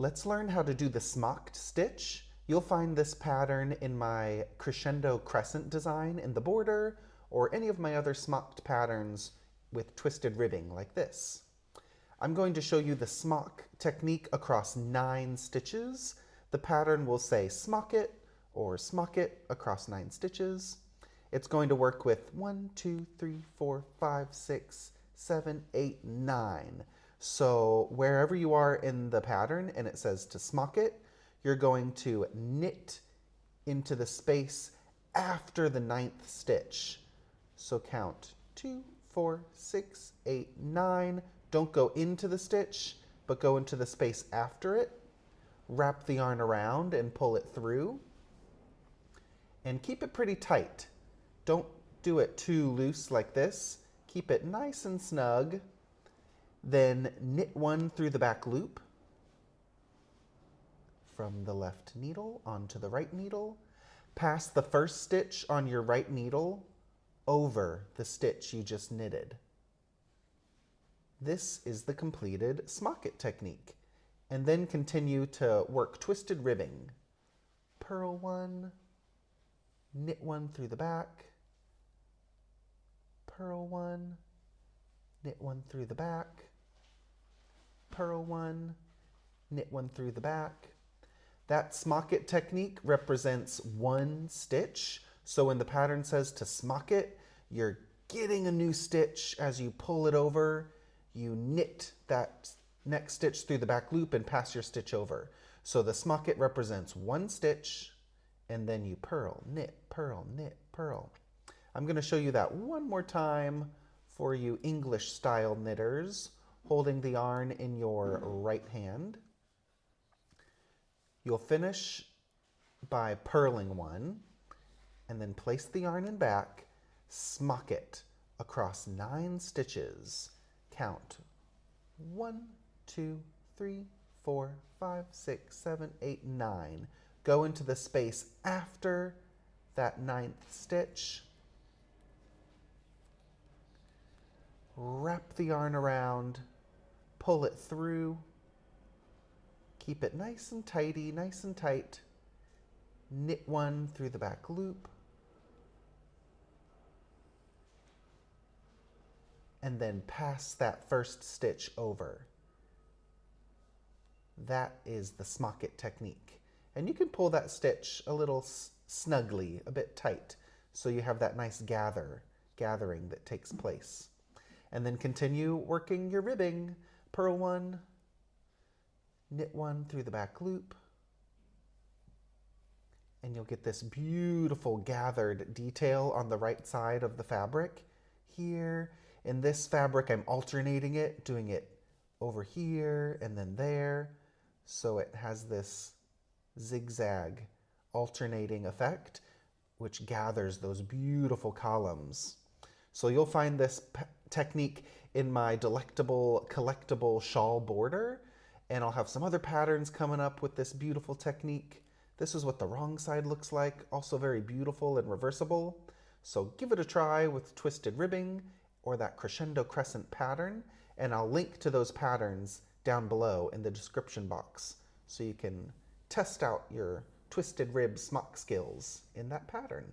Let's learn how to do the smocked stitch. You'll find this pattern in my crescendo crescent design in the border, or any of my other smocked patterns with twisted ribbing like this. I'm going to show you the smock technique across 9 stitches. The pattern will say smock it or smock it across 9 stitches. It's going to work with 1, 2, 3, 4, 5, 6, 7, 8, 9. So wherever you are in the pattern and it says to smock it, you're going to knit into the space after the 9th stitch. So count 2, 4, 6, 8, 9. Don't go into the stitch, but go into the space after it. Wrap the yarn around and pull it through. And keep it pretty tight. Don't do it too loose like this. Keep it nice and snug. Then knit 1 through the back loop from the left needle onto the right needle. Pass the first stitch on your right needle over the stitch you just knitted. This is the completed smock it technique. And then continue to work twisted ribbing. Purl 1, knit 1 through the back, purl 1, knit 1 through the back, purl 1, knit 1 through the back. That smock it technique represents 1 stitch. So when the pattern says to smock it, you're getting a new stitch as you pull it over. You knit that next stitch through the back loop and pass your stitch over. So the smock it represents 1 stitch, and then you purl, knit, purl, knit, purl. I'm going to show you that one more time for you English style knitters, holding the yarn in your right hand. You'll finish by purling 1, and then place the yarn in back, smock it across 9 stitches. Count 1, 2, 3, 4, 5, 6, 7, 8, 9. Go into the space after that 9th stitch. Wrap the yarn around, pull it through. Keep it nice and tidy, nice and tight. Knit 1 through the back loop. And then pass that first stitch over. That is the smock it technique. And you can pull that stitch a little snugly, a bit tight, so you have that nice gathering that takes place. And then continue working your ribbing. Purl 1, knit 1 through the back loop, and you'll get this beautiful gathered detail on the right side of the fabric. Here, in this fabric, I'm alternating it, doing it over here and then there, so it has this zigzag alternating effect, which gathers those beautiful columns. So you'll find this technique in my delectable collectible shawl border, and I'll have some other patterns coming up with this beautiful technique. This is what the wrong side looks like, also very beautiful and reversible. So give it a try with twisted ribbing or that crescendo crescent pattern, and I'll link to those patterns down below in the description box so you can test out your twisted rib smock skills in that pattern.